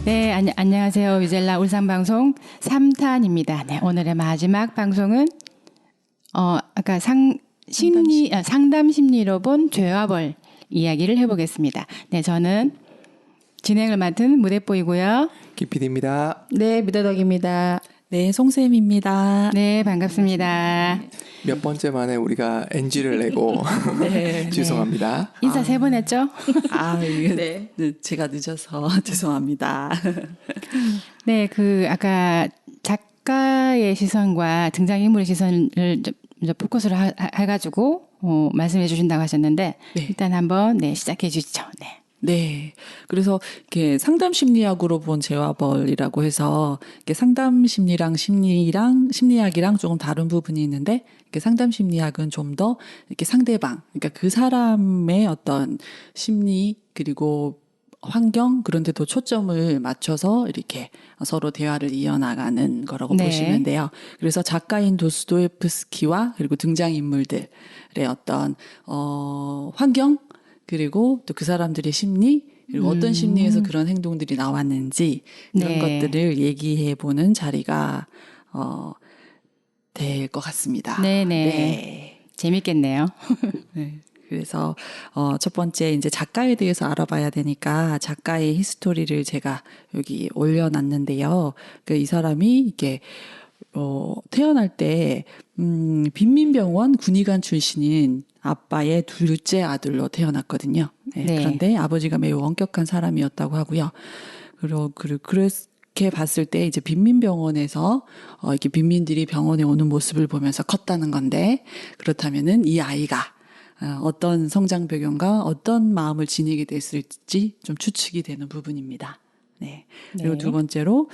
네, 안녕하세요. 위젤라 울산방송 3탄입니다. 네, 오늘의 마지막 방송은 아까 상담 심리로 본 죄와 벌 이야기를 해보겠습니다. 네, 저는 진행을 맡은 무대뽀이고요. 김PD입니다. 네, 미더덕입니다. 네, 송쌤입니다. 네, 반갑습니다. 몇 번째 만에 우리가 NG를 내고 네, 죄송합니다. 인사 3번 했죠? 네. 제가 늦어서 죄송합니다. 네, 아까 작가의 시선과 등장인물의 시선을 이제 포커스를 해가지고 말씀해 주신다고 하셨는데 네. 일단 한번 시작해 주시죠. 네. 네. 그래서 이렇게 상담 심리학으로 본 죄와 벌이라고 해서 이렇게 상담 심리랑 심리학이랑 조금 다른 부분이 있는데 이렇게 상담 심리학은 좀 더 이렇게 상대방, 그러니까 그 사람의 어떤 심리 그리고 환경 그런 데도 초점을 맞춰서 이렇게 서로 대화를 이어나가는 거라고 네. 보시면 돼요. 그래서 작가인 도스토옙스키와 그리고 등장인물들의 어떤 환경 그리고 또 그 사람들의 심리 그리고 어떤 심리에서 그런 행동들이 나왔는지 이런 네. 것들을 얘기해 보는 자리가 될 것 같습니다. 네네. 네. 재밌겠네요. 네. 그래서 첫 번째 이제 작가에 대해서 알아봐야 되니까 작가의 히스토리를 제가 여기 올려놨는데요. 이 사람이 이게 태어날 때 빈민병원 군의관 출신인 아빠의 둘째 아들로 태어났거든요. 네, 네. 그런데 아버지가 매우 엄격한 사람이었다고 하고요. 그렇게 봤을 때 이제 빈민병원에서 이렇게 빈민들이 병원에 오는 모습을 보면서 컸다는 건데 그렇다면은 이 아이가 어떤 성장 배경과 어떤 마음을 지니게 됐을지 좀 추측이 되는 부분입니다. 네. 그리고 네. 두 번째로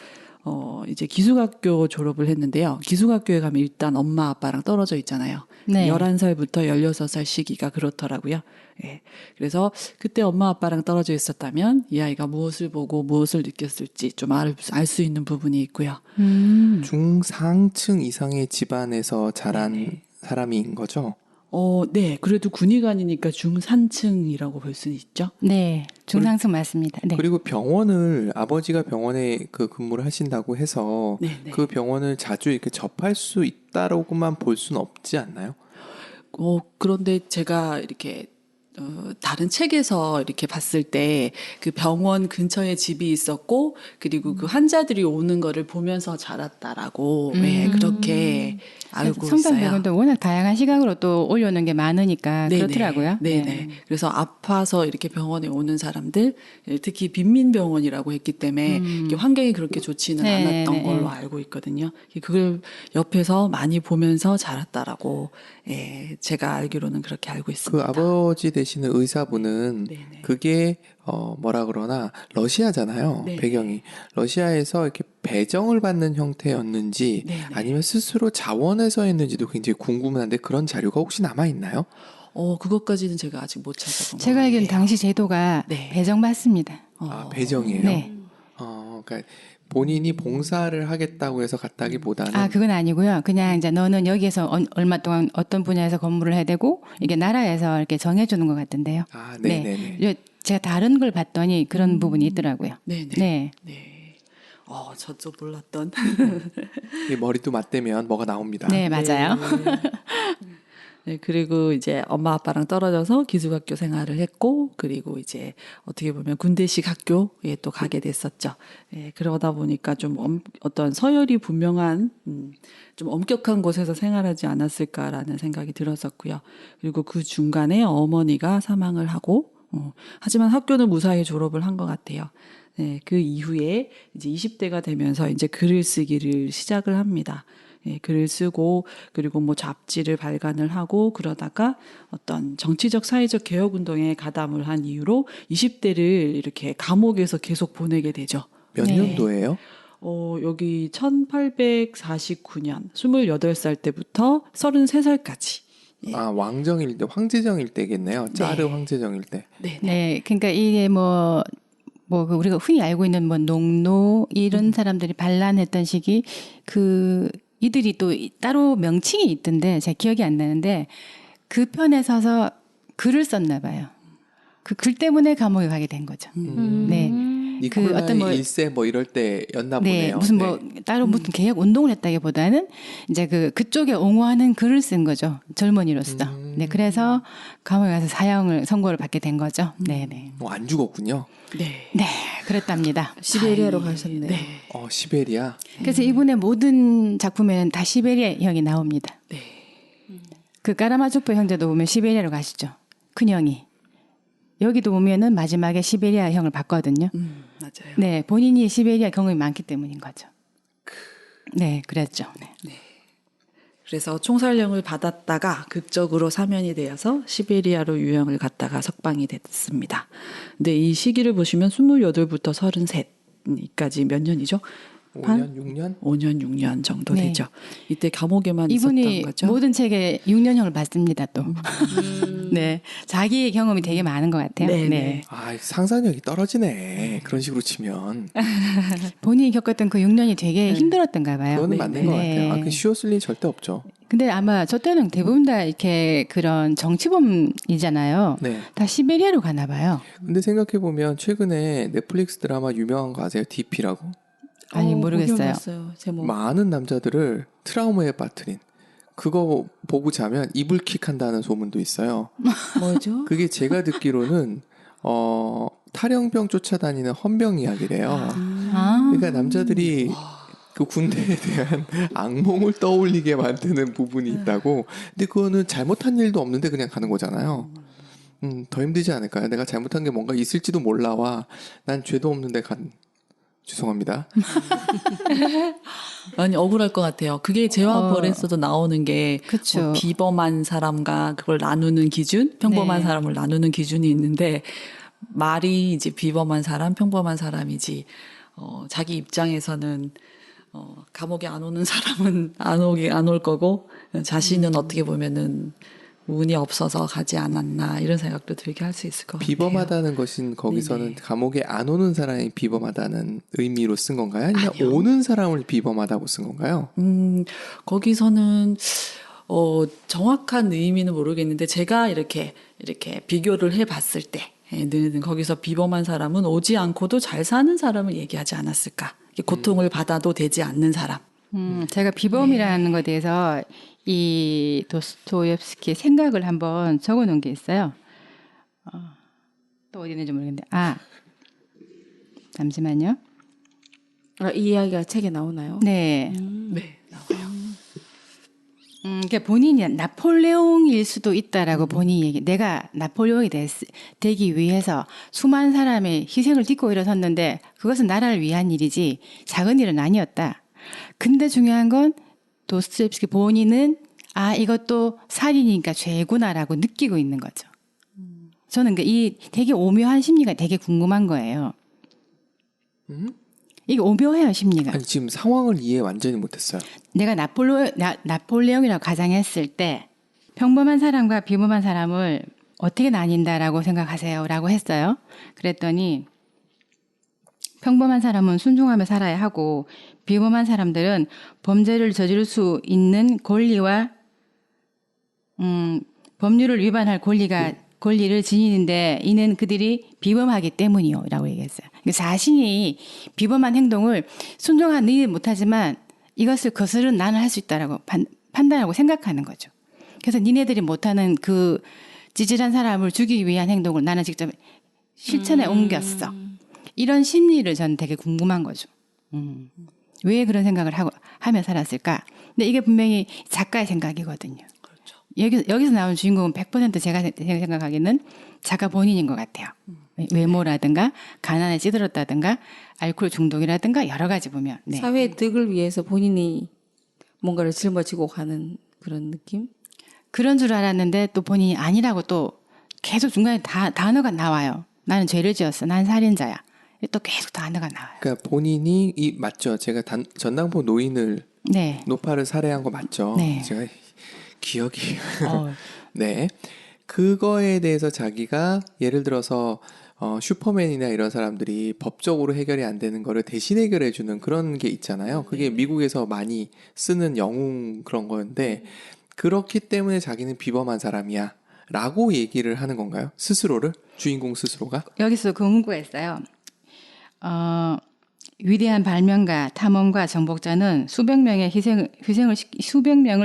이제 기숙학교 졸업을 했는데요. 기숙학교에 가면 일단 엄마 아빠랑 떨어져 있잖아요. 네. 11살부터 16살 시기가 그렇더라고요. 예. 그래서 그때 엄마 아빠랑 떨어져 있었다면 이 아이가 무엇을 보고 무엇을 느꼈을지 좀 알 수 있는 부분이 있고요. 중상층 이상의 집안에서 자란 사람인 거죠? 네. 그래도 군의관이니까 중산층이라고 볼 수는 있죠. 네, 중상층 맞습니다. 네. 그리고 병원을 아버지가 병원에 근무를 하신다고 해서 네, 네. 그 병원을 자주 이렇게 접할 수 있다라고만 볼 수는 없지 않나요? 그런데 제가 이렇게 다른 책에서 이렇게 봤을 때 그 병원 근처에 집이 있었고 그리고 그 환자들이 오는 거를 보면서 자랐다라고 네, 그렇게 알고 있어요. 성담병원도 워낙 다양한 시각으로 또 올려오는 게 많으니까 네네. 그렇더라고요. 네네. 그래서 아파서 이렇게 병원에 오는 사람들, 특히 빈민병원이라고 했기 때문에 이게 환경이 그렇게 좋지는 네, 않았던 네, 걸로 네. 알고 있거든요. 그걸 옆에서 많이 보면서 자랐다라고 제가 알기로는 그렇게 알고 그 있습니다. 아버지 되시는 의사분은 네네. 그게 뭐라 그러나 러시아잖아요. 네네. 배경이 러시아에서 이렇게 배정을 받는 형태였는지 네네. 아니면 스스로 자원해서 했는지도 굉장히 궁금한데 그런 자료가 혹시 남아 있나요? 그것까지는 제가 아직 못 찾아본 제가 알기로는 거예요. 당시 제도가 네. 배정받습니다. 아, 배정이에요. 네. 그러니까 본인이 봉사를 하겠다고 해서 갔다기보다는 아, 그건 아니고요. 그냥 이제 너는 여기에서 얼마 동안 어떤 분야에서 근무를 해야 되고 이게 나라에서 이렇게 정해주는 것 같은데요. 아, 네네네. 네. 제가 다른 걸 봤더니 그런 부분이 있더라고요. 네네. 네. 네. 저도 몰랐던. 이 머리도 맞대면 뭐가 나옵니다. 네, 맞아요. 네, 그리고 이제 엄마 아빠랑 떨어져서 기숙학교 생활을 했고, 그리고 이제 어떻게 보면 군대식 학교에 또 가게 됐었죠. 그러다 보니까 좀 어떤 서열이 분명한, 좀 엄격한 곳에서 생활하지 않았을까라는 생각이 들었었고요. 그리고 그 중간에 어머니가 사망을 하고, 하지만 학교는 무사히 졸업을 한 것 같아요. 네, 그 이후에 이제 20대가 되면서 이제 글을 쓰기를 시작을 합니다. 글을 쓰고 그리고 뭐 잡지를 발간을 하고 그러다가 어떤 정치적 사회적 개혁 운동에 가담을 한 이유로 20대를 이렇게 감옥에서 계속 보내게 되죠. 몇 네. 년도예요? 여기 1849년 28살 때부터 33살까지. 아, 왕정일 때, 황제정일 때겠네요. 짜르 황제정일 때. 네. 네. 그러니까 이게 우리가 흔히 알고 있는 농노 이런 사람들이 반란했던 시기 이들이 또 따로 명칭이 있던데 제가 기억이 안 나는데 그 편에 서서 글을 썼나 봐요. 그 글 때문에 감옥에 가게 된 거죠. 네. 니콜라이 어떤 뭐 1세 뭐 이럴 때였나 네, 보네요. 무슨 뭐 따로 무슨 개혁 운동을 했다기보다는 이제 그쪽에 옹호하는 글을 쓴 거죠. 젊은이로서. 네, 그래서 감옥에 가서 사형을 선고를 받게 된 거죠. 네, 네. 안 죽었군요. 네. 네, 그랬답니다. 시베리아로 가셨네요. 네. 시베리아. 그래서 이분의 모든 작품에는 다 시베리아 형이 나옵니다. 네. 그 까라마조프 형제도 보면 시베리아로 가시죠. 큰 형이. 여기도 보면은 마지막에 시베리아 형을 받거든요. 맞아요. 네, 본인이 시베리아 경험이 많기 때문인 거죠. 네, 그랬죠. 네. 그래서 총살령을 받았다가 극적으로 사면이 되어서 시베리아로 유형을 갔다가 석방이 됐습니다. 근데 이 시기를 보시면 28부터 33까지 몇 년이죠? 5년, 6년? 5년, 6년 정도 네. 되죠. 이때 감옥에만 이분이 있었던 거죠. 모든 책에 6년형을 받습니다, 또. 네. 자기 경험이 되게 많은 것 같아요. 네, 네. 네. 상상력이 떨어지네. 그런 식으로 치면. 본인이 겪었던 그 6년이 되게 힘들었던가 봐요. 그거는 맞는 것 네. 같아요. 그 쉬웠을 리 절대 없죠. 근데 아마 저 때는 대부분 다 이렇게 그런 정치범이잖아요. 네. 다 시베리아로 가나 봐요. 근데 생각해보면 최근에 넷플릭스 드라마 유명한 거 아세요? DP라고? 아니, 모르겠어요. 모르겠어요. 제목. 많은 남자들을 트라우마에 빠뜨린 그거 보고 자면 이불킥 한다는 소문도 있어요. 뭐죠? 그게 제가 듣기로는 탈영병 쫓아다니는 헌병 이야기래요. 아. 그러니까 남자들이 그 군대에 대한 악몽을 떠올리게 만드는 부분이 있다고. 근데 그거는 잘못한 일도 없는데 그냥 가는 거잖아요. 더 힘들지 않을까요? 내가 잘못한 게 뭔가 있을지도 몰라와 난 죄도 없는데 간. 죄송합니다. 아니 억울할 것 같아요. 그게 제왕벌에서도 나오는 게 그쵸. 뭐 비범한 사람과 그걸 나누는 기준, 평범한 네. 사람을 나누는 기준이 있는데 말이 이제 비범한 사람, 평범한 사람이지. 자기 입장에서는 감옥에 안 오는 사람은 안 올 거고 자신은 어떻게 보면은 운이 없어서 가지 않았나 이런 생각도 들게 할 수 있을 것 같아요. 비범하다는 것은 거기서는 네네. 감옥에 안 오는 사람이 비범하다는 의미로 쓴 건가요? 아니면 아니요. 오는 사람을 비범하다고 쓴 건가요? 거기서는 정확한 의미는 모르겠는데 제가 이렇게 비교를 해봤을 때는 거기서 비범한 사람은 오지 않고도 잘 사는 사람을 얘기하지 않았을까? 고통을 받아도 되지 않는 사람. 제가 비범이라는 것에 대해서 이 도스토옙스키의 생각을 한번 적어 놓은 게 있어요. 또 어디 있는지 모르겠는데. 잠시만요. 이 이야기가 책에 나오나요? 네. 네, 나와요. 그러니까 본인이 나폴레옹일 수도 있다라고 본인이 내가 나폴레옹이 되기 위해서 수많은 사람의 희생을 딛고 일어섰는데 그것은 나라를 위한 일이지 작은 일은 아니었다. 근데 중요한 건 도스토옙스키 본인은 이것도 살인이니까 죄구나라고 느끼고 있는 거죠. 저는 이 되게 오묘한 심리가 되게 궁금한 거예요. 이게 오묘해요, 심리가. 아니 지금 상황을 이해 완전히 못했어요. 내가 나폴레옹이라고 가정했을 때 평범한 사람과 비범한 사람을 어떻게 나뉜다라고 생각하세요? 라고 했어요. 그랬더니 평범한 사람은 순종하며 살아야 하고 비범한 사람들은 범죄를 저지를 수 있는 권리와 법률을 위반할 권리를 지니는데 이는 그들이 비범하기 때문이요 라고 얘기했어요. 자신이 비범한 행동을 순종하는 못하지만 이것을 거스른 나는 할 수 있다라고 판단하고 생각하는 거죠. 그래서 니네들이 못하는 그 찌질한 사람을 죽이기 위한 행동을 나는 직접 실천에 옮겼어. 이런 심리를 저는 되게 궁금한 거죠. 왜 그런 생각을 하며 살았을까? 근데 이게 분명히 작가의 생각이거든요. 그렇죠. 여기서 나온 주인공은 100% 제가 생각하기에는 작가 본인인 것 같아요. 외모라든가 가난에 찌들었다든가 알코올 중독이라든가 여러 가지 보면. 네. 사회의 득을 위해서 본인이 뭔가를 짊어지고 가는 그런 느낌? 그런 줄 알았는데 또 본인이 아니라고 또 계속 중간에 단어가 나와요. 나는 죄를 지었어. 난 살인자야. 또 계속 단어가 나와요. 그러니까 본인이 맞죠. 제가 전당포 노인을 네. 노파를 살해한 거 맞죠. 네. 제가 기억이 네. 그거에 대해서 자기가 예를 들어서 슈퍼맨이나 이런 사람들이 법적으로 해결이 안 되는 거를 대신 해결해 주는 그런 게 있잖아요. 그게 미국에서 많이 쓰는 영웅 그런 거였는데 그렇기 때문에 자기는 비범한 사람이야 라고 얘기를 하는 건가요? 스스로를? 주인공 스스로가? 여기서 궁금했어요. 위대한 발명가, 탐험가, 정복자는 수백 명을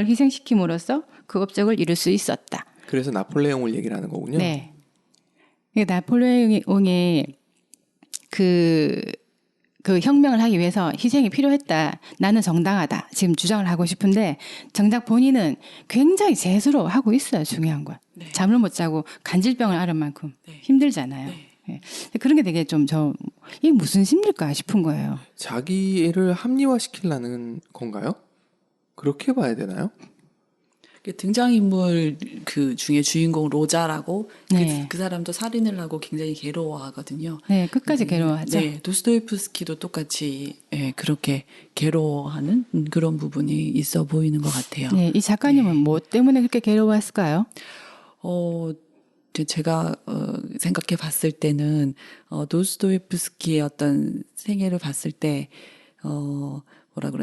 희생시킴으로써 그 업적을 이룰 수 있었다. 그래서 나폴레옹을 얘기를 하는 거군요. 네. 나폴레옹이 그 혁명을 하기 위해서 희생이 필요했다. 나는 정당하다. 지금 주장을 하고 싶은데 정작 본인은 굉장히 재수로하고 있어요. 중요한 건. 네. 잠을 못 자고 간질병을 앓은 만큼 네. 힘들잖아요. 네. 네. 그런 게 되게 이게 무슨 심리일까 싶은 거예요. 자기를 합리화시키려는 건가요? 그렇게 봐야 되나요? 등장인물 그 중에 주인공 로자라고 네. 그 사람도 살인을 하고 굉장히 괴로워하거든요. 네, 끝까지 괴로워하죠. 네, 도스토옙스키도 똑같이 그렇게 괴로워하는 그런 부분이 있어 보이는 것 같아요. 네, 이 작가님은 뭐 때문에 그렇게 괴로워했을까요? 제가 생각해 봤을 때는 도스토옙스키의 어떤 생애를 봤을 때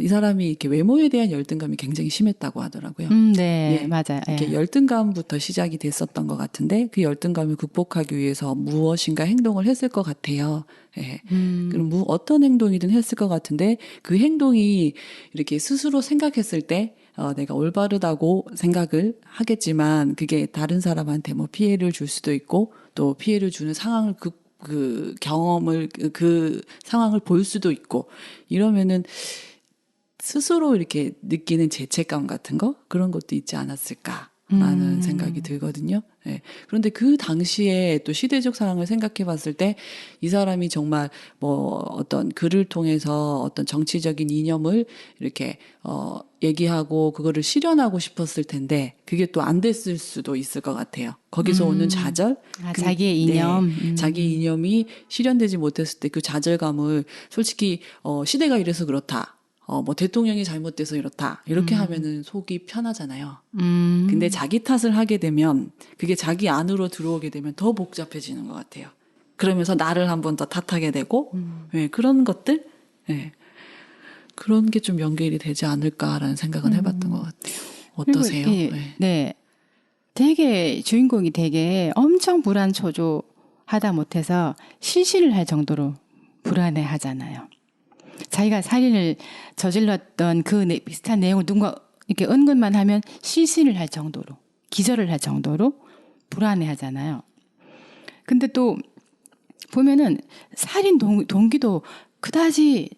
이 사람이 이렇게 외모에 대한 열등감이 굉장히 심했다고 하더라고요. 네, 예, 맞아요. 이렇게 예. 열등감부터 시작이 됐었던 것 같은데 그 열등감을 극복하기 위해서 무엇인가 행동을 했을 것 같아요. 예. 그럼 어떤 행동이든 했을 것 같은데 그 행동이 이렇게 스스로 생각했을 때 내가 올바르다고 생각을 하겠지만 그게 다른 사람한테 뭐 피해를 줄 수도 있고 또 피해를 주는 상황을 그 경험을 그 상황을 볼 수도 있고 이러면은 스스로 이렇게 느끼는 죄책감 같은 거 그런 것도 있지 않았을까라는 생각이 들거든요. 네. 그런데 그 당시에 또 시대적 상황을 생각해 봤을 때 이 사람이 정말 뭐 어떤 글을 통해서 어떤 정치적인 이념을 이렇게 얘기하고 그거를 실현하고 싶었을 텐데 그게 또 안 됐을 수도 있을 것 같아요. 거기서 오는 좌절, 자기의 이념, 네, 자기 이념이 실현되지 못했을 때 그 좌절감을 솔직히 시대가 이래서 그렇다. 뭐 대통령이 잘못돼서 이렇다. 이렇게 하면은 속이 편하잖아요. 근데 자기 탓을 하게 되면 그게 자기 안으로 들어오게 되면 더 복잡해지는 것 같아요. 그러면서 나를 한 번 더 탓하게 되고 네, 그런 것들 그런 게 좀 연결이 되지 않을까라는 생각은 해봤던 것 같아요. 어떠세요? 그리고 네. 되게 주인공이 되게 엄청 불안초조하다 못해서 실시를 할 정도로 불안해하잖아요. 자기가 살인을 저질렀던 비슷한 내용을 누군가 이렇게 언급만 하면 실시를 할 정도로 기절을 할 정도로 불안해하잖아요. 근데 또 보면은 살인 동기도 그다지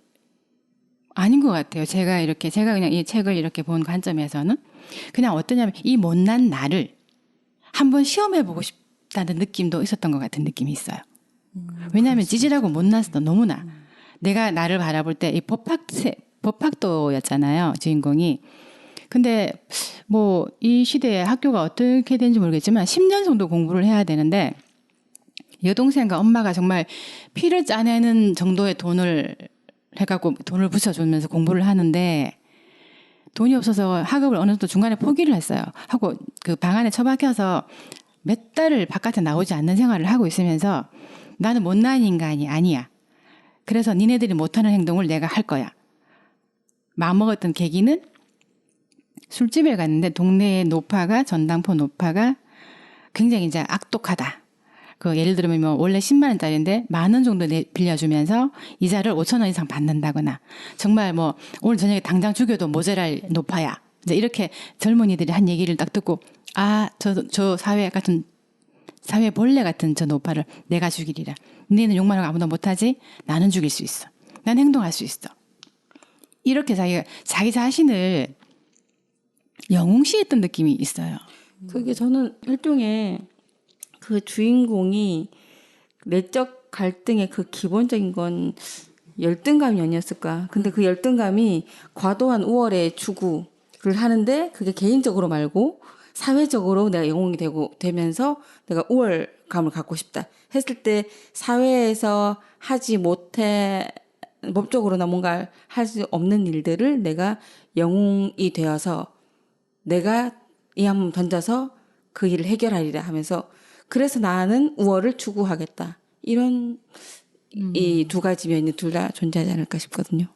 아닌 것 같아요. 제가 그냥 이 책을 이렇게 본 관점에서는 그냥 어떠냐면 이 못난 나를 한번 시험해보고 싶다는 느낌도 있었던 것 같은 느낌이 있어요. 왜냐하면 찌질하고 못났어 너무나. 내가 나를 바라볼 때 이 법학도였잖아요, 주인공이. 근데 뭐 이 시대에 학교가 어떻게 되는지 모르겠지만 10년 정도 공부를 해야 되는데 여동생과 엄마가 정말 피를 짜내는 정도의 돈을 해갖고 돈을 붙여주면서 공부를 하는데 돈이 없어서 학업을 어느 정도 중간에 포기를 했어요. 하고 그 방 안에 처박혀서 몇 달을 바깥에 나오지 않는 생활을 하고 있으면서 나는 못난 인간이 아니야. 그래서 니네들이 못하는 행동을 내가 할 거야. 마음먹었던 계기는 술집에 갔는데 동네의 전당포 노파가 굉장히 이제 악독하다. 예를 들면 뭐 원래 10만 원짜리인데 10,000원 정도 빌려주면서 이자를 5,000원 이상 받는다거나 정말 뭐 오늘 저녁에 당장 죽여도 모자랄 노파야. 이제 이렇게 젊은이들이 한 얘기를 딱 듣고 저 사회 벌레 같은 저 노파를 내가 죽이리라. 너희는 욕만 하고 아무도 못하지? 나는 죽일 수 있어. 난 행동할 수 있어. 이렇게 자기 자신을 영웅시했던 느낌이 있어요. 그게 저는 일종의 그 주인공이 내적 갈등의 그 기본적인 건 열등감이 아니었을까. 근데 그 열등감이 과도한 우월의 추구를 하는데 그게 개인적으로 말고 사회적으로 내가 영웅이 되면서 내가 우월감을 갖고 싶다 했을 때 사회에서 하지 못해 법적으로나 뭔가 할 수 없는 일들을 내가 영웅이 되어서 내가 이 한 번 던져서 그 일을 해결하리라 하면서 그래서 나는 우월을 추구하겠다. 이런 이 두 가지 면이 둘 다 존재하지 않을까 싶거든요.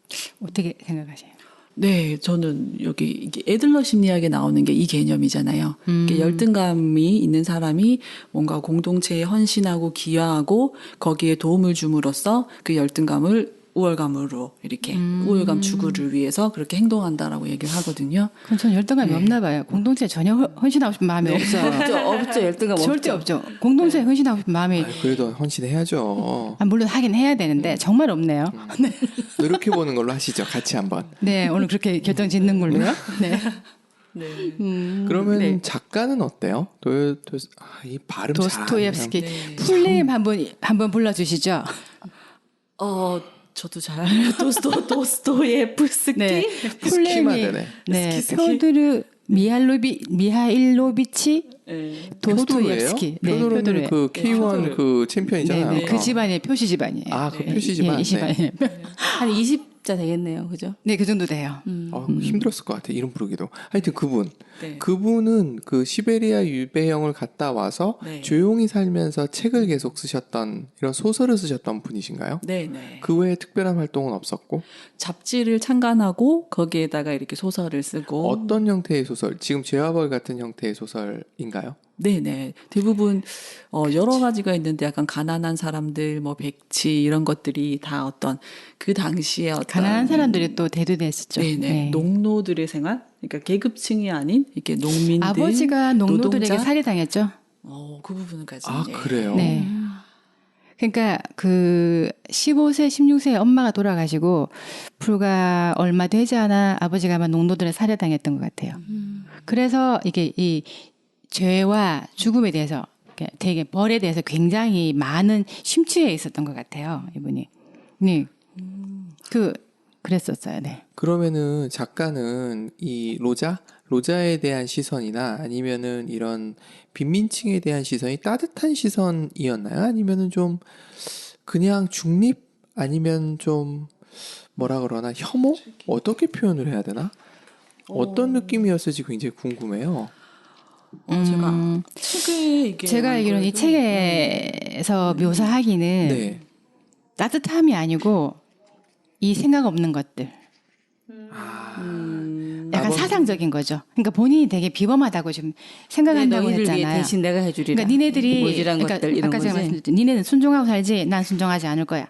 어떻게 생각하세요? 네, 저는 여기 이게 애들러 심리학에 나오는 게 이 개념이잖아요. 이게 열등감이 있는 사람이 뭔가 공동체에 헌신하고 기여하고 거기에 도움을 줌으로써 그 열등감을 우월감으로 이렇게 우월감 추구를 위해서 그렇게 행동한다라고 얘기를 하거든요. 그럼 저는 열등감이 네. 없나 봐요. 공동체에 전혀 헌신하고 싶은 마음이 없어요. 없죠. 열등감 절대 없죠. 없죠. 공동체에 헌신하고 싶은 마음이 그래도 헌신해야죠. 물론 하긴 해야 되는데 정말 없네요. 노력해 보는 걸로 하시죠. 같이 한번. 네, 오늘 그렇게 결정 짓는 걸로요. 네. 그러면 네. 작가는 어때요? 이 발음 도스토옙스키. 네. 풀네임 한번 불러주시죠. 저도 잘 알아요. 도스토예프스키. 네, 스키만 풀네임이 되네. 네, 표드르 미하일로비치 네. 도스토옙스키. 네, 표도르는 표도르. 그 K1 표도르. 그 네, 챔피언이잖아요. 네, 그 집안의 표시 집안이에요. 아, 그 네. 표시 집안. 예, 이 집안이. 네. 한 20자 되겠네요. 그죠? 네, 그 정도 돼요. 힘들었을 것 같아. 이름 부르기도. 하여튼 네. 그분은 그 시베리아 유배형을 갔다 와서 네. 조용히 살면서 책을 계속 쓰셨던 이런 소설을 쓰셨던 분이신가요? 네, 네. 그 외에 특별한 활동은 없었고 잡지를 창간하고 거기에다가 이렇게 소설을 쓰고 어떤 형태의 소설? 지금 제와벌 같은 형태의 소설인가요? 네네. 대부분, 여러 가지가 있는데 약간 가난한 사람들, 뭐, 백치, 이런 것들이 다 어떤 그 당시에 어떤. 가난한 사람들이 또 대두됐었죠. 네네. 네. 농노들의 생활? 그러니까 계급층이 아닌, 이렇게 농민들. 아버지가 농노들에게 노동자? 살해당했죠. 그 부분까지. 아, 그래요? 네. 그러니까 그 15세, 16세 엄마가 돌아가시고 불과 얼마 되지 않아 아버지가 아마 농노들에 살해당했던 것 같아요. 그래서 이게 이 죄와 죽음에 대해서 되게 벌에 대해서 굉장히 많은 심취해 있었던 것 같아요. 이분이. 네. 그랬었어요. 네. 그러면은 작가는 이 로자에 대한 시선이나 아니면은 이런 빈민층에 대한 시선이 따뜻한 시선이었나요? 아니면은 좀 그냥 중립 아니면 좀 뭐라 그러나 혐오? 어떻게 표현을 해야 되나? 어떤 느낌이었을지 굉장히 궁금해요. 제가 책에 이게. 제가 알기로는 이 책에서 묘사하기는 네. 따뜻함이 아니고 이 생각 없는 것들. 약간 아버지. 사상적인 거죠. 그러니까 본인이 되게 비범하다고 지금 생각한다고 너희를 위해 했잖아요. 대신 내가 해주리라. 그러니까 니네들이 모질한 그러니까 것들 이런 아까 제가 거지. 말씀드렸죠. 니네는 순종하고 살지 난 순종하지 않을 거야.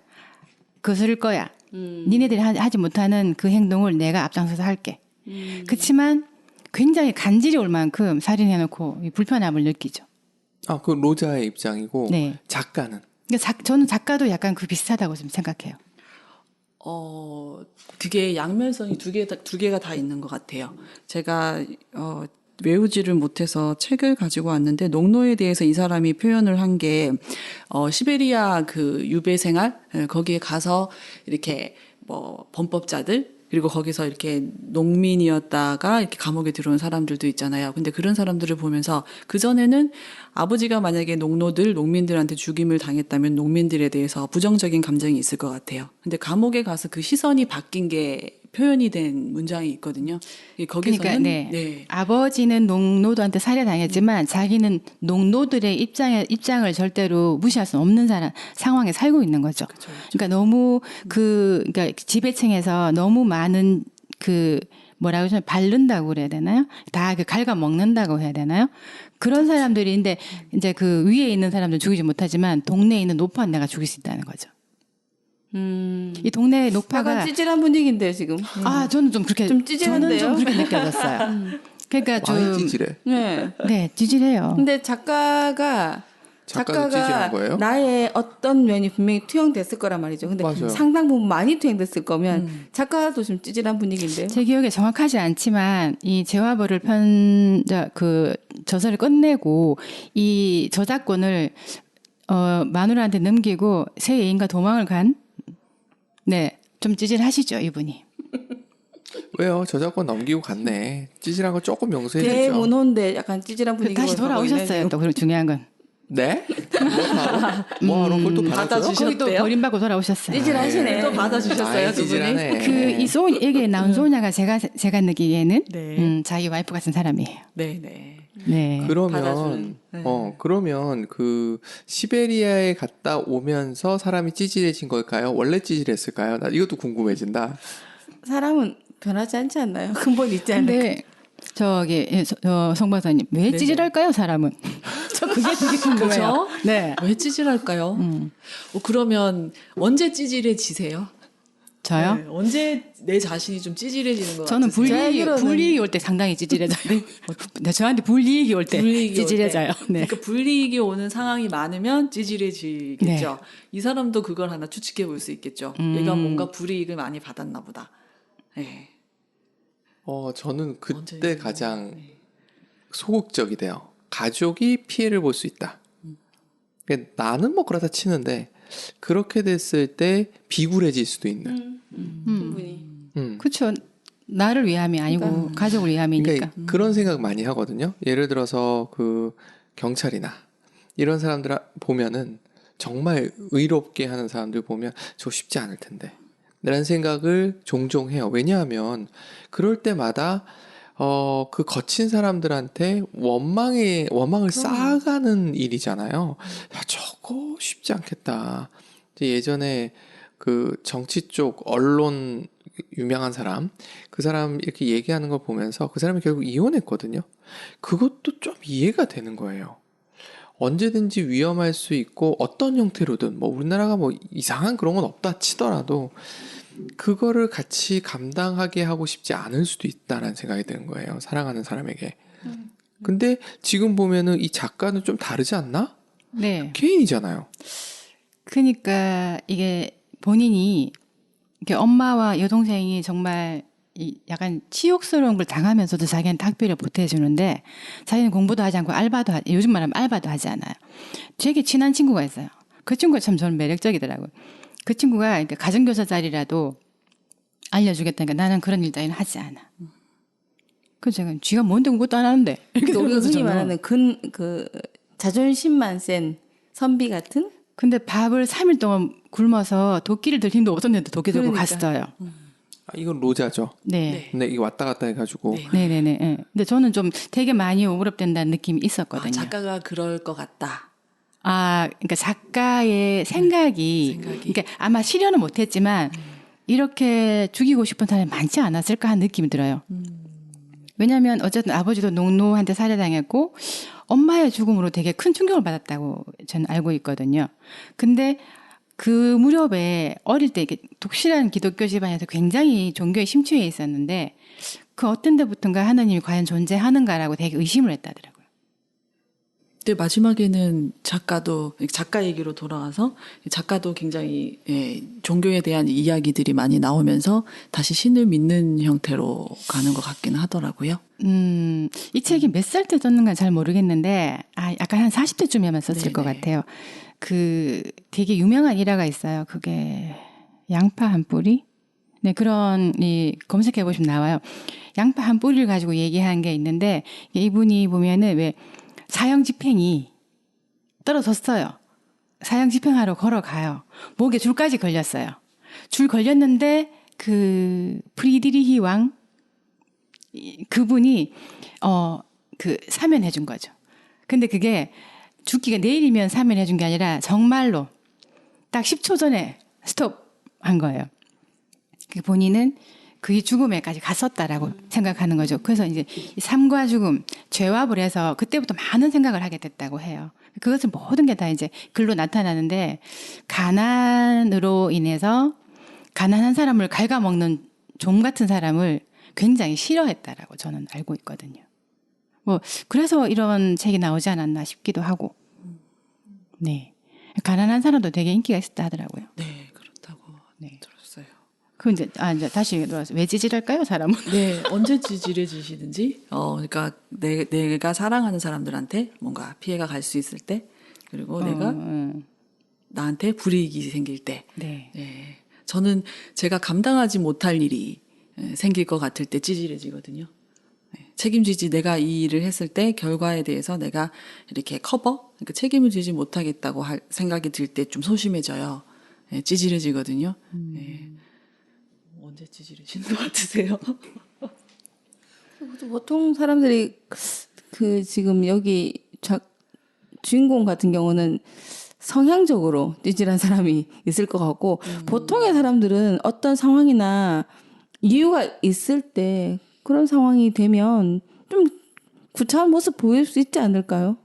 거스를 거야. 니네들이 하지 못하는 그 행동을 내가 앞장서서 할게. 그렇지만 굉장히 간질이 올 만큼 살인해놓고 이 불편함을 느끼죠. 아, 그 로자의 입장이고 네. 작가는 그러니까 저는 작가도 약간 비슷하다고 좀 생각해요. 그게 양면성이 두 개가 다 있는 것 같아요. 제가, 외우지를 못해서 책을 가지고 왔는데, 농노에 대해서 이 사람이 표현을 한 게, 시베리아 그 유배 생활, 거기에 가서 이렇게 뭐, 범법자들, 그리고 거기서 이렇게 농민이었다가 이렇게 감옥에 들어온 사람들도 있잖아요. 근데 그런 사람들을 보면서 그전에는 아버지가 만약에 농민들한테 죽임을 당했다면 농민들에 대해서 부정적인 감정이 있을 것 같아요. 근데 감옥에 가서 그 시선이 바뀐 게 표현이 된 문장이 있거든요. 거기서는 그러니까 네. 아버지는 농노들한테 살해당했지만 자기는 농노들의 입장을 절대로 무시할 수 없는 상황에 살고 있는 거죠. 그쵸. 그러니까 너무 그러니까 지배층에서 너무 많은 뭐라고 하면 바른다고 그래야 되나요? 다 갉아 먹는다고 해야 되나요? 그런 사람들이 이제 그 위에 있는 사람들 죽이지 못하지만 동네에 있는 노파는 내가 죽일 수 있다는 거죠. 이 동네 노파가 약간 찌질한 분위기인데요 지금. 저는 좀 그렇게 좀 찌질한데요? 저는 좀 그렇게 느껴졌어요. 그러니까 많이 좀 찌질해. 네. 찌질해요. 근데 작가도 찌질한 거예요? 나의 어떤 면이 분명히 투영됐을 거란 말이죠. 근데 맞아요. 상당 부분 많이 투영됐을 거면 작가도 좀 찌질한 분위기인데요. 제 기억에 정확하지 않지만 이 제와벌을 저서를 끝내고 이 저작권을 마누라한테 넘기고 새 애인과 도망을 간 좀 찌질하시죠 이분이. 왜요? 저작권 넘기고 갔네. 찌질한 거 조금 용서해주죠. 대문호인데 약간 찌질한 분위기. 다시 돌아오셨어요. 또 그리고 중요한 건 네? 뭐하러 그걸 또 받아줘요? 받아주시- 거기 또 주셨대요? 버림받고 돌아오셨어요. 찌질하시네. 또 받아주셨어요, 아이, 두 분이. 찌질하네. 여기에 나온 소냐가 제가 느끼기에는 네. 자기 와이프 같은 사람이에요. 네. 네. 그러면 받아주는. 네. 그러면 그 시베리아에 갔다 오면서 사람이 찌질해진 걸까요? 원래 찌질했을까요? 나 이것도 궁금해진다. 사람은 변하지 않지 않나요? 근본이 있지 않나요? 근데 저기 송 박사님 왜 네네. 찌질할까요 사람은? 저 그게 되게 궁금해요. 그렇죠? 네. 왜 찌질할까요? 그러면 언제 찌질해지세요? 저요? 네, 언제 내 자신이 좀 찌질해지는 것 저는 같으세요? 불이익이 올 때 상당히 찌질해져요. 네, 저한테 불이익이 올 때 불이익이 찌질해져요. 올 때. 네. 그러니까 불이익이 오는 상황이 많으면 찌질해지겠죠. 네. 이 사람도 그걸 하나 추측해 볼 수 있겠죠. 얘가 뭔가 불이익을 많이 받았나 보다. 네. 저는 그때 언제- 가장 네. 소극적이돼요. 가족이 피해를 볼 수 있다. 그러니까 나는 뭐 그러다 치는데 그렇게 됐을 때 비굴해질 수도 있는. 충분히. 그렇죠. 나를 위함이 아니고 그러니까. 가족을 위함이니까. 그러니까 그런 생각 많이 하거든요. 예를 들어서 그 경찰이나 이런 사람들 보면은 정말 의롭게 하는 사람들 보면 저 쉽지 않을 텐데. 라는 생각을 종종 해요. 왜냐하면 그럴 때마다 그 거친 사람들한테 원망을 쌓아가는 일이잖아요. 야, 저거 쉽지 않겠다. 이제 예전에 그 정치 쪽 언론 유명한 사람, 그 사람 이렇게 얘기하는 걸 보면서 그 사람이 결국 이혼했거든요. 그것도 좀 이해가 되는 거예요. 언제든지 위험할 수 있고 어떤 형태로든 뭐 우리나라가 뭐 이상한 그런 건 없다 치더라도 그거를 같이 감당하게 하고 싶지 않을 수도 있다라는 생각이 드는 거예요. 사랑하는 사람에게. 근데 지금 보면은 이 작가는 좀 다르지 않나? 네. 개인이잖아요. 그러니까 이게 본인이 이렇게 엄마와 여동생이 정말 약간 치욕스러운 걸 당하면서도 자기한테 학비를 보태주는데 자기는 공부도 하지 않고 요즘 말하면 알바도 하지 않아요. 되게 친한 친구가 있어요. 그 친구가 참 저는 매력적이더라고요. 그 친구가 그러니까 가정교사 자리라도 알려주겠다니까 나는 그런 일 따위는 하지 않아. 그래서 제가 쥐가 뭔데 그것도 안 하는데. 이렇게 우리가 들으면서 흔히 저는 말하는 그 자존심만 센 선비 같은? 근데 밥을 3일 동안 굶어서 도끼를 들 힘도 없었는데 도끼 들고 그러니까. 갔어요. 이건 로자죠. 네. 근데 이게 왔다 갔다 해가지고 네. 네네네. 예. 근데 저는 좀 되게 많이 오그럽된다는 느낌이 있었거든요. 작가가 그럴 것 같다. 그러니까 작가의 생각이, 그러니까 아마 실현은 못했지만 이렇게 죽이고 싶은 사람이 많지 않았을까 하는 느낌이 들어요. 왜냐하면 어쨌든 아버지도 농노한테 살해당했고 엄마의 죽음으로 되게 큰 충격을 받았다고 저는 알고 있거든요. 근데 그 무렵에 어릴 때 이렇게 독실한 기독교 집안에서 굉장히 종교에 심취해 있었는데 그 어떤 데부터인가 하나님이 과연 존재하는가라고 되게 의심을 했다더라고요. 근데 마지막에는 작가 얘기로 돌아와서 작가도 굉장히 종교에 대한 이야기들이 많이 나오면서 다시 신을 믿는 형태로 가는 것 같기는 하더라고요. 이 책이 몇 살 때 썼는가 잘 모르겠는데, 약간 한 40대쯤에만 썼을 네네. 것 같아요. 그 되게 유명한 일화가 있어요. 그게 양파 한 뿌리? 네, 그런, 검색해 보시면 나와요. 양파 한 뿌리를 가지고 얘기한 게 있는데, 이분이 보면은 왜 사형 집행이 떨어졌어요. 사형 집행하러 걸어가요. 목에 줄까지 걸렸어요. 줄 걸렸는데, 그 프리드리히 왕, 그분이 사면해 준 거죠. 근데 그게 죽기가 내일이면 사면해 준 게 아니라 정말로 딱 10초 전에 스톱한 거예요. 본인은 그의 죽음에까지 갔었다라고 생각하는 거죠. 그래서 이제 삶과 죽음, 죄와불 해서 그때부터 많은 생각을 하게 됐다고 해요. 그것은 모든 게 다 이제 글로 나타나는데 가난으로 인해서 가난한 사람을 갉아먹는 좀 같은 사람을 굉장히 싫어했다라고 저는 알고 있거든요. 뭐 그래서 이런 책이 나오지 않았나 싶기도 하고. 네. 가난한 사람도 되게 인기가 있었다 하더라고요. 네, 그렇다고 네. 들었어요. 이제 다시 돌아와서 왜 찌질할까요, 사람은? 네, 언제 찌질해지시든지, 그러니까 내가 사랑하는 사람들한테 뭔가 피해가 갈 수 있을 때, 그리고 내가 나한테 불이익이 생길 때, 네. 네, 저는 제가 감당하지 못할 일이 생길 것 같을 때 찌질해지거든요. 책임지지 내가 이 일을 했을 때 결과에 대해서 내가 이렇게 그러니까 책임을 지지 못하겠다고 생각이 들 때 좀 소심해져요. 찌질해지거든요. 언제 찌질해지는 것 같으세요? 보통 사람들이 그 지금 여기 주인공 같은 경우는 성향적으로 찌질한 사람이 있을 것 같고 보통의 사람들은 어떤 상황이나 이유가 있을 때 그런 상황이 되면 좀 구차한 모습 보일 수 있지 않을까요?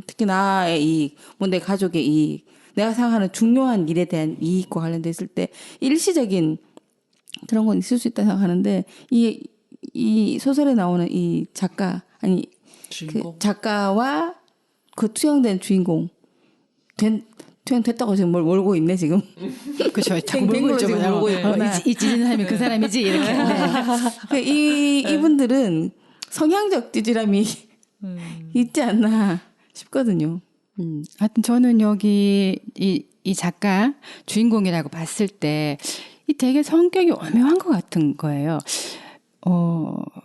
특히 나의 이익, 뭐 내 가족의 이익, 내가 생각하는 중요한 일에 대한 이익과 관련돼 있을 때 일시적인 그런 건 있을 수 있다 생각하는데 이 소설에 나오는 이 작가 아니 주인공. 그 작가와 그 투영된 주인공 투영됐다고 지금 뭘 몰고 있네 지금. 그렇죠. 자꾸 된 몰고 걸로 있죠. 지금 몰고 있구나. 이 찢은 사람이 그 사람이지 이렇게. 네. 이분들은 성향적 찌질함이 있지 않나 싶거든요. 하여튼 저는 여기 이 작가 주인공이라고 봤을 때 이 되게 성격이 오묘한 것 같은 거예요.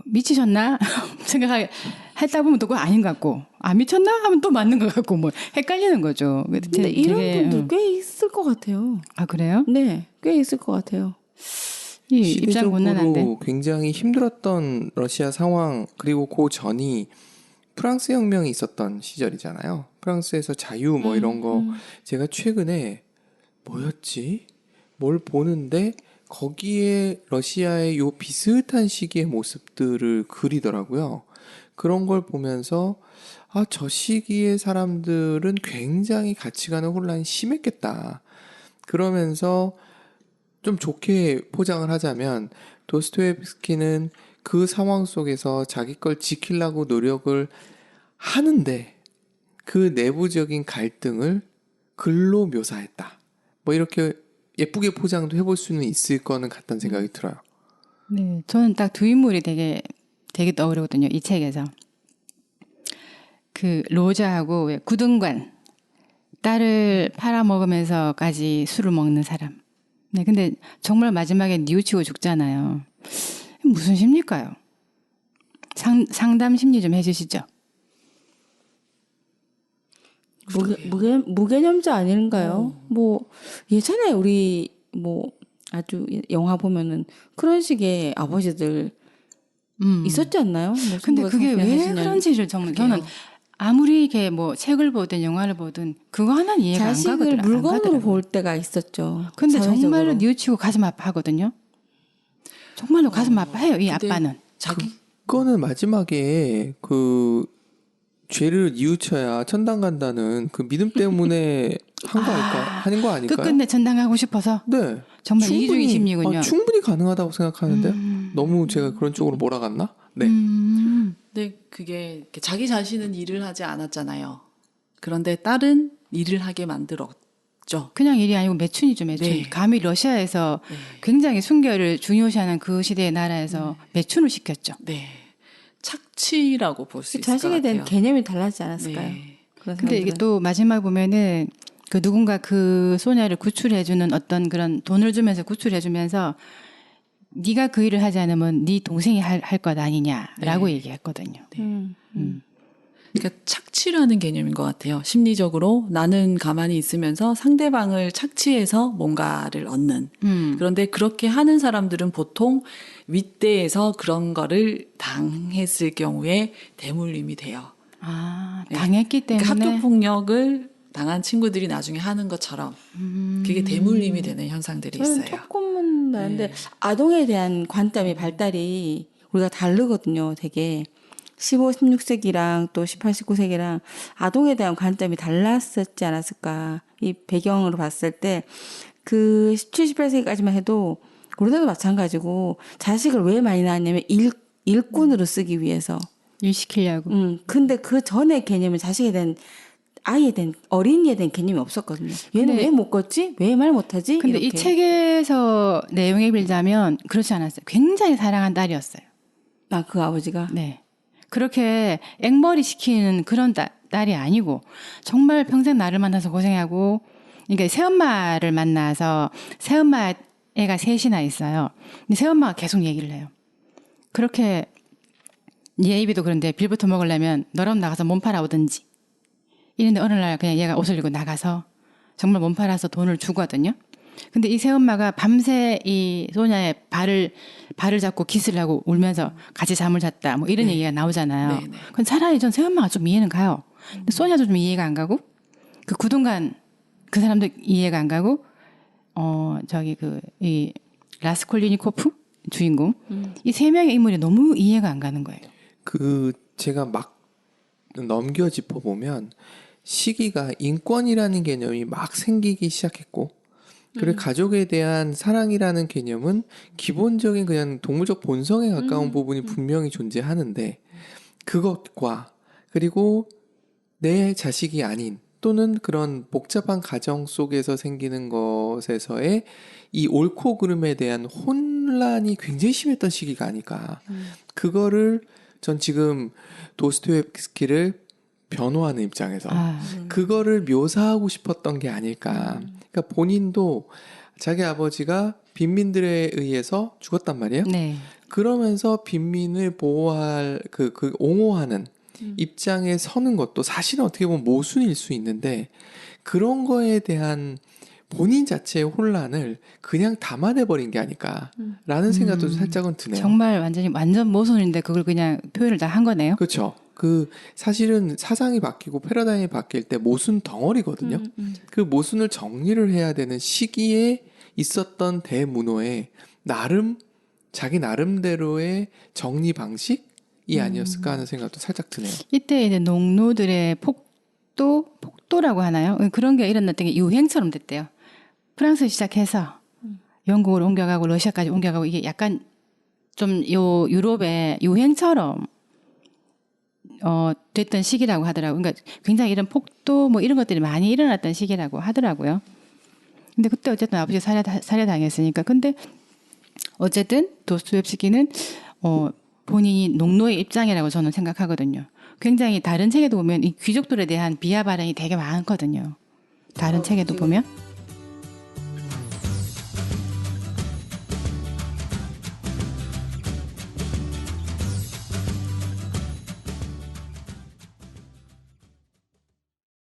미치셨나? 생각하다 보면 또 그거 아닌 것 같고, 미쳤나? 하면 또 맞는 것 같고, 뭐, 헷갈리는 거죠. 근데 이런 분들 꽤 있을 것 같아요. 아, 그래요? 네, 꽤 있을 것 같아요. 이 입장 곤란한데. 시대적으로 굉장히 힘들었던 러시아 상황, 그리고 그 전이 프랑스 혁명이 있었던 시절이잖아요. 프랑스에서 자유 뭐 이런 거 제가 최근에 뭐였지? 뭘 보는데 거기에 러시아의 요 비슷한 시기의 모습들을 그리더라고요. 그런 걸 보면서 저 시기의 사람들은 굉장히 가치관의 혼란이 심했겠다. 그러면서 좀 좋게 포장을 하자면 도스토옙스키는 그 상황 속에서 자기 걸 지키려고 노력을 하는데 그 내부적인 갈등을 글로 묘사했다. 뭐 이렇게 예쁘게 포장도 해볼 수는 있을 거는 같다는 생각이 들어요. 네, 저는 딱 두 인물이 되게 떠오르거든요. 이 책에서. 그 로자하고 왜 구등관 딸을 팔아먹으면서까지 술을 먹는 사람. 네, 근데 정말 마지막에 뉘우치고 죽잖아요. 무슨 심리일까요? 상담 심리 좀 해주시죠. 무개념자 아닌가요? 뭐 예전에 우리 뭐 아주 영화 보면은 그런 식의 아버지들 있었지 않나요? 뭐 근데 그게 1940년, 왜 40년. 그런지를 정말 저는 아무리 이게 뭐 책을 보든 영화를 보든 그거 하나는 이해가 안 자식을 가거든요. 물건으로 볼 때가 있었죠. 근데 사회적으로. 정말로 뉘우치고 가슴 아파하거든요. 정말로 가슴 아파해요. 이 근데 아빠는. 그거는 마지막에 그 죄를 뉘우쳐야 천당 간다는 그 믿음 때문에 하는 거 아닐까요? 끝끝내 전당하고 싶어서 네. 정말 이기주의 심리군요. 충분히 가능하다고 생각하는데 너무 제가 그런 쪽으로 몰아갔나? 네. 근데 그게 이렇게 자기 자신은 일을 하지 않았잖아요. 그런데 딸은 일을 하게 만들었죠. 그냥 일이 아니고 매춘이죠, 매춘. 네. 감히 러시아에서 굉장히 순결을 중요시하는 그 시대의 나라에서 매춘을 시켰죠. 네. 착취라고 볼 수 있을 것 자식에 같아요. 대한 개념이 달라지지 않았을까요? 네. 그런 근데 이게 사람들은. 또 마지막 보면은 그 누군가 그 소녀를 구출해주는 어떤 그런 돈을 주면서 구출해주면서 네가 그 일을 하지 않으면 네 동생이 할 것 아니냐라고 얘기했거든요. 그러니까 착취라는 개념인 것 같아요. 심리적으로 나는 가만히 있으면서 상대방을 착취해서 뭔가를 얻는. 그런데 그렇게 하는 사람들은 보통 윗대에서 그런 거를 당했을 경우에 대물림이 돼요. 당했기 때문에. 그러니까 학교 폭력을 당한 친구들이 나중에 하는 것처럼 그게 대물림이 되는 현상들이 저는 있어요. 조금은 나는데 아동에 대한 관점의 발달이 우리가 다르거든요. 되게 15, 16세기랑 또 18, 19세기랑 아동에 대한 관점이 달랐었지 않았을까. 이 배경으로 봤을 때 그 17, 18세기까지만 해도 우리나라도 마찬가지고 자식을 왜 많이 낳았냐면 일꾼으로 쓰기 위해서. 일시키려고. 근데 그 전의 개념은 자식에 대한 아이에 대한 어린이에 대한 개념이 없었거든요. 얘는 근데- 왜 못 걷지? 왜 말 못하지? 근데 이렇게. 이 책에서 내용에 빌자면 그렇지 않았어요. 굉장히 사랑한 딸이었어요. 그 아버지가 네. 그렇게 앵벌이 시키는 그런 딸이 아니고 정말 평생 나를 만나서 고생하고 그러니까 새엄마를 만나서 새엄마 애가 셋이나 있어요. 근데 새엄마가 계속 얘기를 해요. 그렇게 얘 입에도 그런데 빌부터 먹으려면 너랑 나가서 몸 팔아오든지 이런데 어느 날 그냥 얘가 옷을 입고 나가서 정말 몸 팔아서 돈을 주거든요. 근데 이 새엄마가 밤새 이 소녀의 발을 잡고 키스를 하고 울면서 같이 잠을 잤다. 뭐 이런 얘기가 나오잖아요. 네, 네. 그건 차라리 전 새엄마가 좀 이해는 가요. 근데 소녀도 좀 이해가 안 가고 그 구dun간 그 사람도 이해가 안 가고 이 라스콜리니코프 주인공. 이 세 명의 인물이 너무 이해가 안 가는 거예요. 그 제가 막 넘겨 짚어 보면 시기가 인권이라는 개념이 막 생기기 시작했고, 그리고 가족에 대한 사랑이라는 개념은 기본적인 그냥 동물적 본성에 가까운 부분이 분명히 존재하는데, 그것과 그리고 내 자식이 아닌 또는 그런 복잡한 가정 속에서 생기는 것에서의 이 옳고 그름에 대한 혼란이 굉장히 심했던 시기가 아닐까. 그거를 전 지금 도스토옙스키를 변호하는 입장에서 그거를 묘사하고 싶었던 게 아닐까. 그러니까 본인도 자기 아버지가 빈민들에 의해서 죽었단 말이에요. 네. 그러면서 빈민을 보호할 그 옹호하는 입장에 서는 것도 사실은 어떻게 보면 모순일 수 있는데, 그런 거에 대한 본인 자체의 혼란을 그냥 담아내버린 게 아닐까라는 생각도 살짝은 드네요. 정말 완전 모순인데 그걸 그냥 표현을 다 한 거네요. 그렇죠. 그 사실은 사상이 바뀌고 패러다임이 바뀔 때 모순 덩어리거든요. 그 모순을 정리를 해야 되는 시기에 있었던 대문호의 자기 나름대로의 정리 방식이 아니었을까 하는 생각도 살짝 드네요. 이때 이제 농노들의 폭도라고 하나요? 그런 게 일어났던 게 유행처럼 됐대요. 프랑스 시작해서 영국으로 옮겨가고 러시아까지 옮겨가고, 이게 약간 좀 유럽의 유행처럼 됐던 시기라고 하더라고요. 그러니까 굉장히 이런 폭도 뭐 이런 것들이 많이 일어났던 시기라고 하더라고요. 근데 그때 어쨌든 아버지 살해당했으니까. 근데 어쨌든 도스토옙스키는 본인이 농노의 입장이라고 저는 생각하거든요. 굉장히 다른 책에도 보면 이 귀족들에 대한 비하 발언이 되게 많거든요. 다른 책에도 보면.